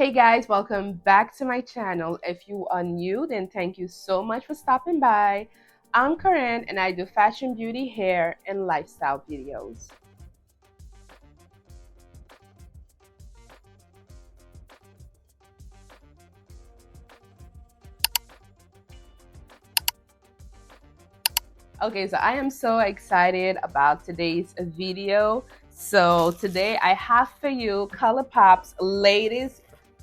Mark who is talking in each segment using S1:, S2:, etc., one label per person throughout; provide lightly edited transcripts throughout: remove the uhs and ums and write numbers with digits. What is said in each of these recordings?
S1: Hey guys, welcome back to my channel. If you are new, then thank you so much for stopping by. I'm Corinne and I do fashion, beauty, hair, and lifestyle videos. Okay, so I am so excited about today's video. So today I have for you ColourPop's latest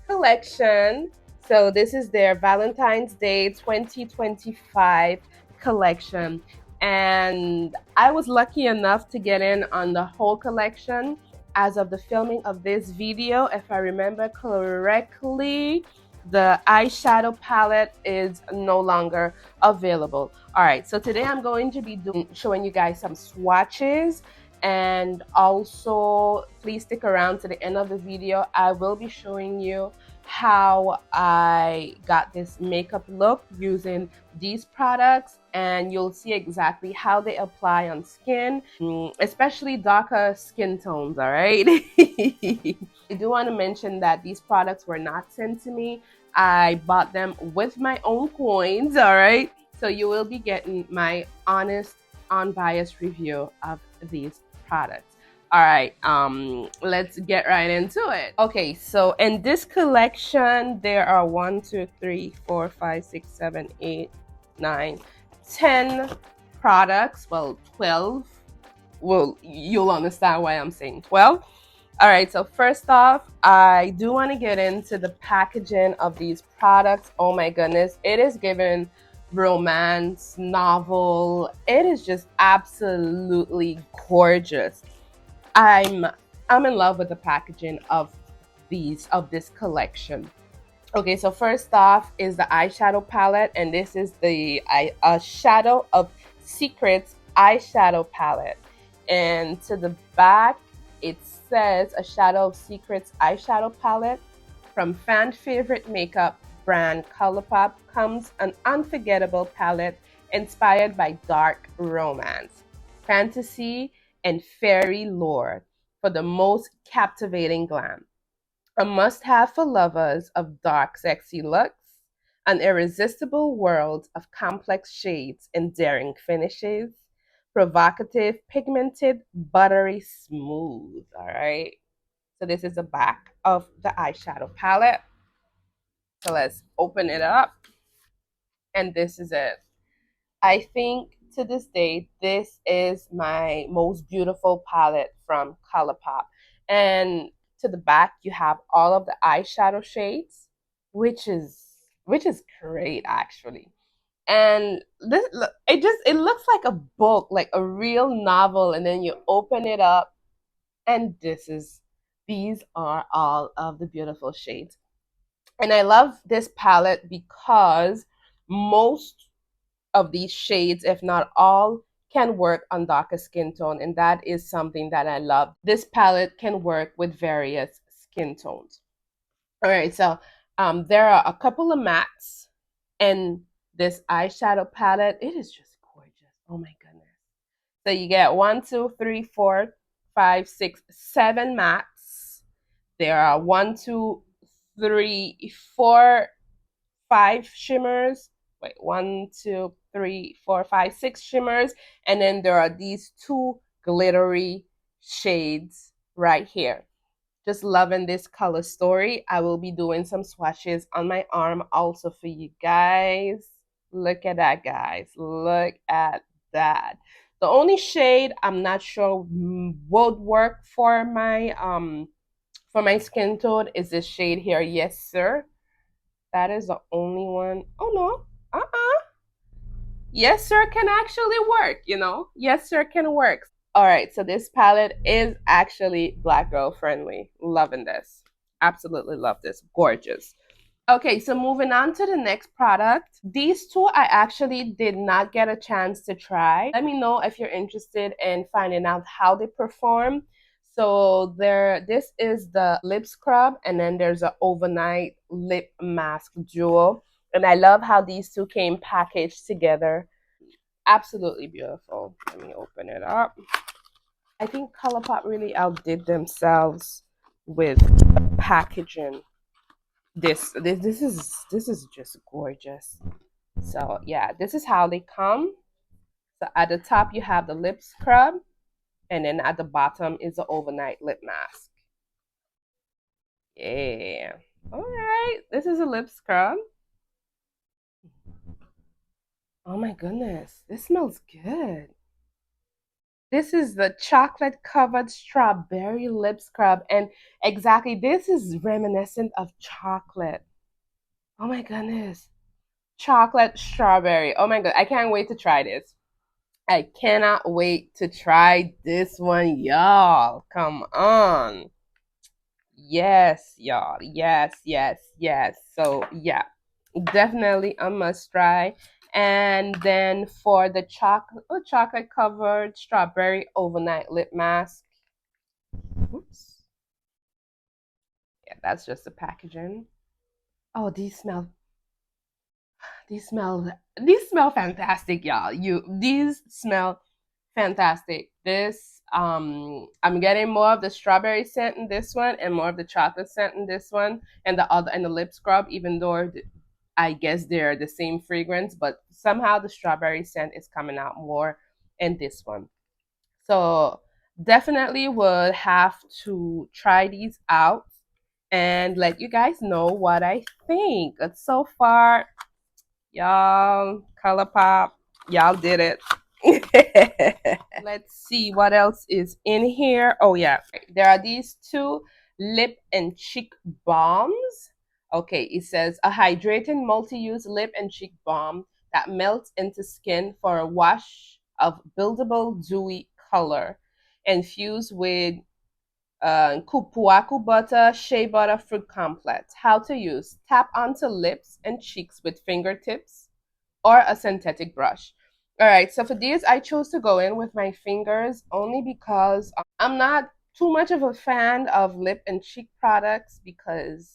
S1: collection. So this is their Valentine's Day 2025 collection. And I was lucky enough to get in on the whole collection as of the filming of this video. If I remember correctly, the eyeshadow palette is no longer available. All right, so today I'm going to be showing you guys some swatches, and also please stick around to the end of the video. I will be showing you how I got this makeup look using these products, and you'll see exactly how they apply on skin, especially darker skin tones. All right. I do want to mention that these products were not sent to me. I bought them with my own coins. All right. So you will be getting my honest, unbiased review of these products. All right, let's get right into it. Okay, so in this collection, there are 1, 2, 3, 4, 5, 6, 7, 8, 9, 10 products. Well, 12. Well, you'll understand why I'm saying 12. All right, so first off, I do want to get into the packaging of these products. Oh my goodness, it is given romance novel. It is just absolutely gorgeous. I'm I'm in love with the packaging of this collection. Okay, so first off is the eyeshadow palette, and this is the Shadow of Secrets eyeshadow palette. And to the back, it says a Shadow of Secrets eyeshadow palette from fan favorite makeup brand ColourPop comes an unforgettable palette inspired by dark romance, fantasy, and fairy lore for the most captivating glam. A must-have for lovers of dark, sexy looks, an irresistible world of complex shades and daring finishes, provocative, pigmented, buttery smooth. All right. So this is the back of the eyeshadow palette. So let's open it up. And this is it. I think to this day, this is my most beautiful palette from ColourPop. And to the back, you have all of the eyeshadow shades, which is great actually. And this it looks like a book, like a real novel, and then you open it up, and these are all of the beautiful shades. And I love this palette because most of these shades, if not all, can work on darker skin tone, and that is something that I love. This palette can work with various skin tones. All right, so there are a couple of mattes in this eyeshadow palette. It is just gorgeous. Oh my goodness. So you get 1, 2, 3, 4, 5, 6, 7 mattes. There are 1, 2, 3, 4, 5 shimmers. Wait, 1, 2, 3, 4, 5, 6 shimmers. And then there are these 2 glittery shades right here. Just loving this color story. I will be doing some swatches on my arm also for you guys. Look at that, guys. Look at that. The only shade I'm not sure would work for my skin tone is this shade here. Yes, sir. That is the only one. Oh no. Yes, sir can actually work, you know? Yes, sir can work. All right, so this palette is actually Black girl friendly. Loving this. Absolutely love this. Gorgeous. Okay, so moving on to the next product. These two I actually did not get a chance to try. Let me know if you're interested in finding out how they perform. So this is the lip scrub, and then there's an overnight lip mask duo. And I love how these two came packaged together. Absolutely beautiful. Let me open it up. I think ColourPop really outdid themselves with packaging. This is just gorgeous. So yeah, this is how they come. So at the top you have the lip scrub, and then at the bottom is the overnight lip mask. Yeah. All right. This is a lip scrub. Oh my goodness. This smells good. This is the chocolate covered strawberry lip scrub. And exactly, this is reminiscent of chocolate. Oh my goodness. Chocolate strawberry. Oh my god. I can't wait to try this. I cannot wait to try this one, y'all. Come on. Yes, y'all. Yes, yes, yes. So, yeah, definitely a must try. And then for the chocolate covered strawberry overnight lip mask. Oops. Yeah, that's just the packaging. Oh, these smell fantastic, y'all. These smell fantastic. This I'm getting more of the strawberry scent in this one and more of the chocolate scent in this one, and the lip scrub, even though I guess they're the same fragrance, but somehow the strawberry scent is coming out more in this one. So definitely would have to try these out and let you guys know what I think. But so far, y'all, ColourPop, y'all did it. Let's see what else is in here. Oh yeah, there are these two lip and cheek balms. Okay, it says a hydrating multi-use lip and cheek balm that melts into skin for a wash of buildable dewy color, infused with kupuaku butter, shea butter, fruit complex. How to use: tap onto lips and cheeks with fingertips or a synthetic brush. All right, so for these, I chose to go in with my fingers only because I'm not too much of a fan of lip and cheek products because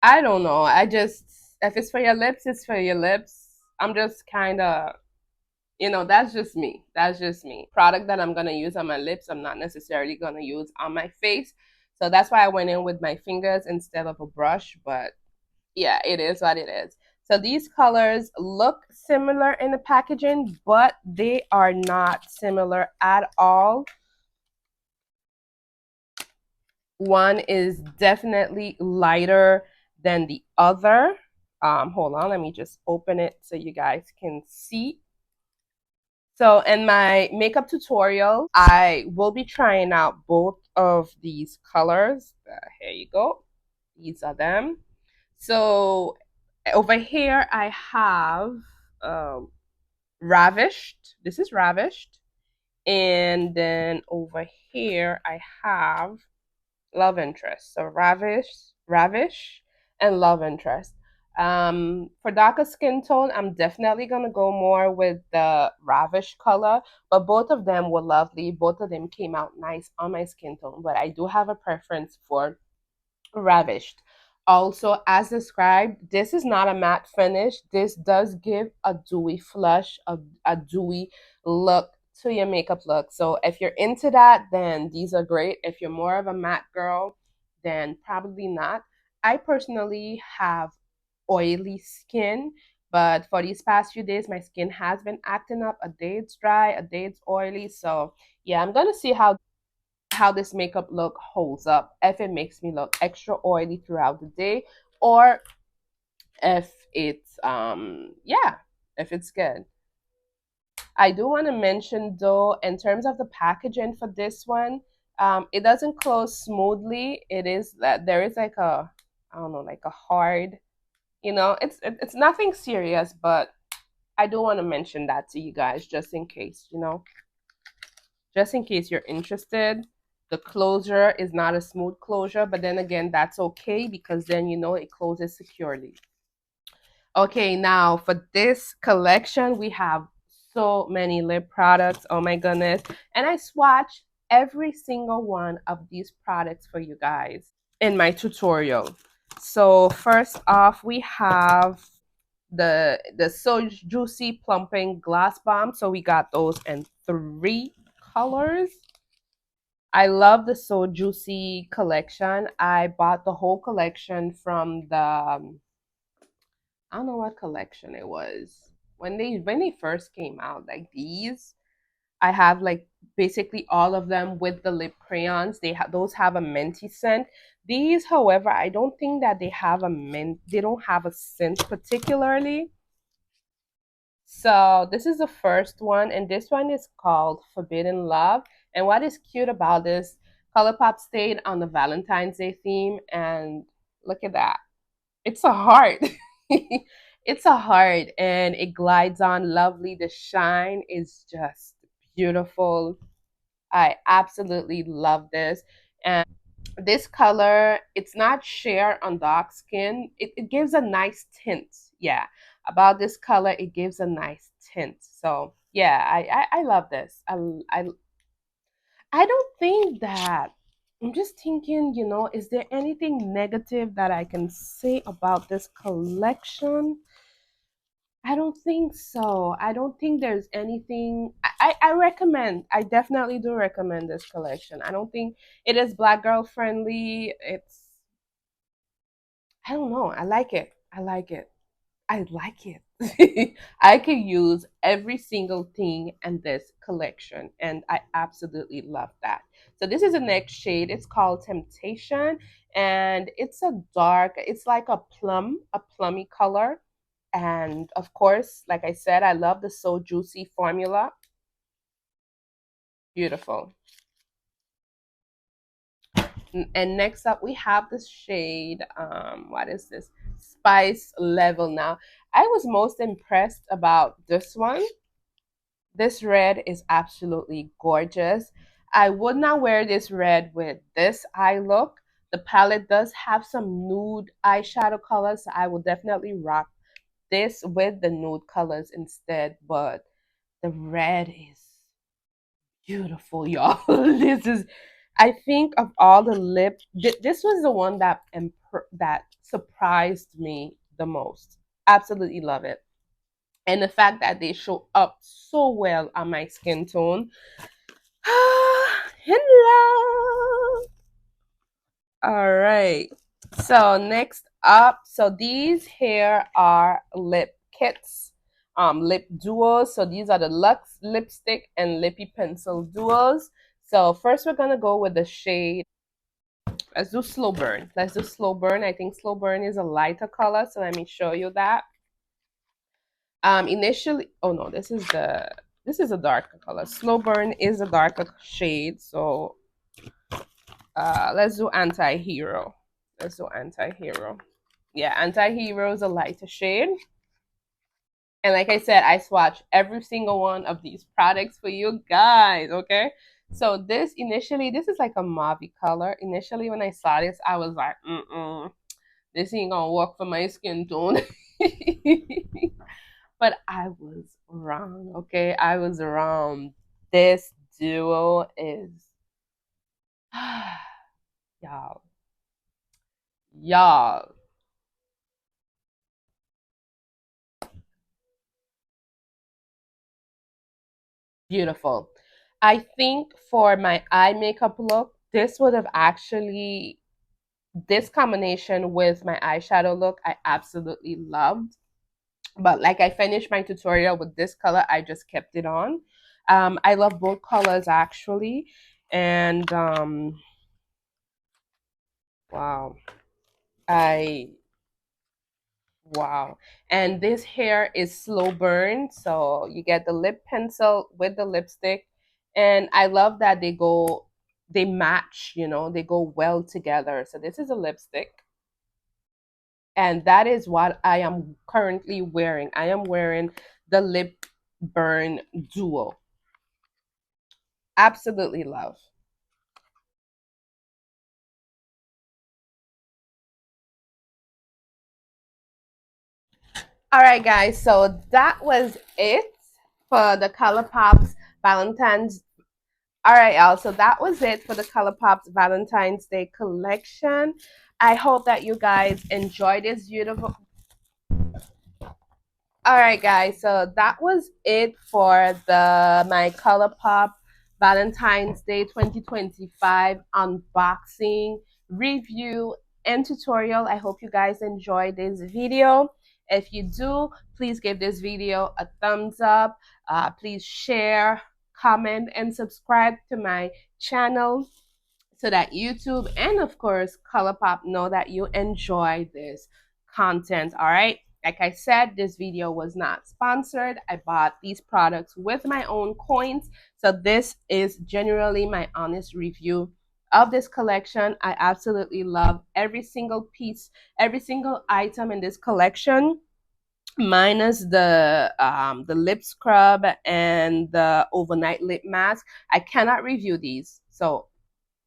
S1: I don't know. If it's for your lips, it's for your lips. I'm just kind of, that's just me. That's just me. Product that I'm going to use on my lips, I'm not necessarily going to use on my face. So that's why I went in with my fingers instead of a brush. But yeah, it is what it is. So these colors look similar in the packaging, but they are not similar at all. One is definitely lighter than the other. Hold on, let me just open it so you guys can see. So in my makeup tutorial, I will be trying out both of these colors. Here you go. These are them. So over here, I have um, Ravished. This is Ravished. And then over here, I have Love Interest. So Ravish, and Love Interest. For darker skin tone, I'm definitely gonna go more with the Ravish color, but both of them were lovely. Both of them came out nice on my skin tone, but I do have a preference for Ravished. Also, as described, this is not a matte finish. This does give a dewy flush, a dewy look to your makeup look. So if you're into that, then these are great. If you're more of a matte girl, then probably not. I personally have oily skin, but for these past few days, my skin has been acting up. A day it's dry, a day it's oily. So yeah, I'm gonna see how this makeup look holds up, if it makes me look extra oily throughout the day, or if it's yeah, if it's good. I do want to mention though, in terms of the packaging for this one, it doesn't close smoothly. It is that there is like a, I don't know, like a hard, it's nothing serious, but I do want to mention that to you guys just in case, just in case you're interested. The closure is not a smooth closure, but then again, that's okay because then it closes securely. Okay, now for this collection, we have so many lip products. Oh my goodness. And I swatched every single one of these products for you guys in my tutorial. So first off, we have the So Juicy Plumping Glass Bomb. So we got those in 3 colors. I love the So Juicy collection. I bought the whole collection from the I don't know what collection it was. When they first came out, like these, I have like basically all of them with the lip crayons. Those have a minty scent. These, however, I don't think that they have a mint. They don't have a scent particularly. So this is the first one, and this one is called Forbidden Love. And what is cute about this, ColourPop stayed on the Valentine's Day theme, and look at that. It's a heart. It's a heart, and it glides on lovely. The shine is just beautiful. I absolutely love this. This color, it's not sheer on dark skin. It gives a nice tint. Yeah, about this color, it gives a nice tint. So yeah, I love this. I don't think that. I'm just thinking, is there anything negative that I can say about this collection? I don't think so. I don't think there's anything. I recommend. I definitely do recommend this collection. I don't think it is black girl friendly. I don't know. I like it. I like it. I like it. I could use every single thing in this collection, and I absolutely love that. So this is the next shade. It's called Temptation, and it's a dark. It's like a plummy color. And of course, like I said, I love the So Juicy formula. Beautiful. And next up, we have this shade. What is this? Spice Level. Now, I was most impressed about this one. This red is absolutely gorgeous. I would not wear this red with this eye look. The palette does have some nude eyeshadow colors, so I will definitely rock this with the nude colors instead. But the red is beautiful, y'all. This is, I think of all the this was the one that surprised me the most. Absolutely love it, and the fact that they show up so well on my skin tone. In love. All right. So next up, so these here are lip kits, lip duos. So these are the Luxe lipstick and lippy pencil duos. So first we're gonna go with the shade. Let's do slow burn. Let's do slow burn. I think slow burn is a lighter color. So let me show you that. Initially, oh no, this is a darker color. Slow burn is a darker shade. So let's do anti-hero. Let's do anti-hero. Yeah, anti-hero is a lighter shade. And like I said, I swatch every single one of these products for you guys, okay? So this is like a mauve color. Initially, when I saw this, I was like, this ain't gonna work for my skin tone. But I was wrong, okay? I was wrong. This duo is, y'all, y'all. Beautiful. I think for my eye makeup look, this would have actually, this combination with my eyeshadow look, I absolutely loved. But like I finished my tutorial with this color, I just kept it on. I love both colors actually. And wow, I wow. And this hair is slow burn. So you get the lip pencil with the lipstick. And I love that they match, they go well together. So this is a lipstick. And that is what I am currently wearing. I am wearing the lip burn duo. Absolutely love. All right, guys. So that was it for the ColourPop's Valentine's. All right, y'all. So that was it for the ColourPop's Valentine's Day collection. I hope that you guys enjoyed this beautiful. All right, guys. So that was it for the my ColourPop Valentine's Day 2025 unboxing, review, and tutorial. I hope you guys enjoyed this video. If you do, please give this video a thumbs up. Please share, comment, and subscribe to my channel so that YouTube and of course ColourPop know that you enjoy this content. All right. Like I said, this video was not sponsored. I bought these products with my own coins. So this is generally my honest review of this collection. I absolutely love every single piece, every single item in this collection, minus the lip scrub and the overnight lip mask. I cannot review these. So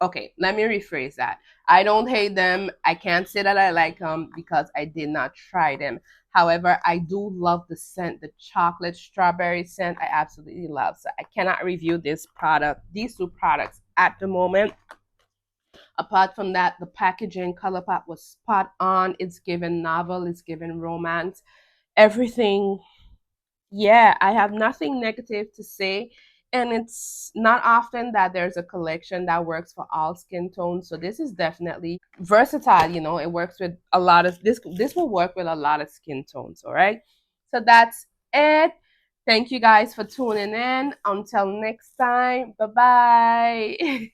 S1: okay, let me rephrase that. I don't hate them. I can't say that I like them because I did not try them. However, I do love the scent, the chocolate strawberry scent. I absolutely love. So I cannot review this product, these two products at the moment. Apart from that, the packaging ColourPop was spot on. It's given novel, it's given romance, everything. Yeah, I have nothing negative to say. And it's not often that there's a collection that works for all skin tones. So this is definitely versatile, you know. It works with a lot of this will work with a lot of skin tones, all right? So that's it. Thank you guys for tuning in. Until next time. Bye-bye.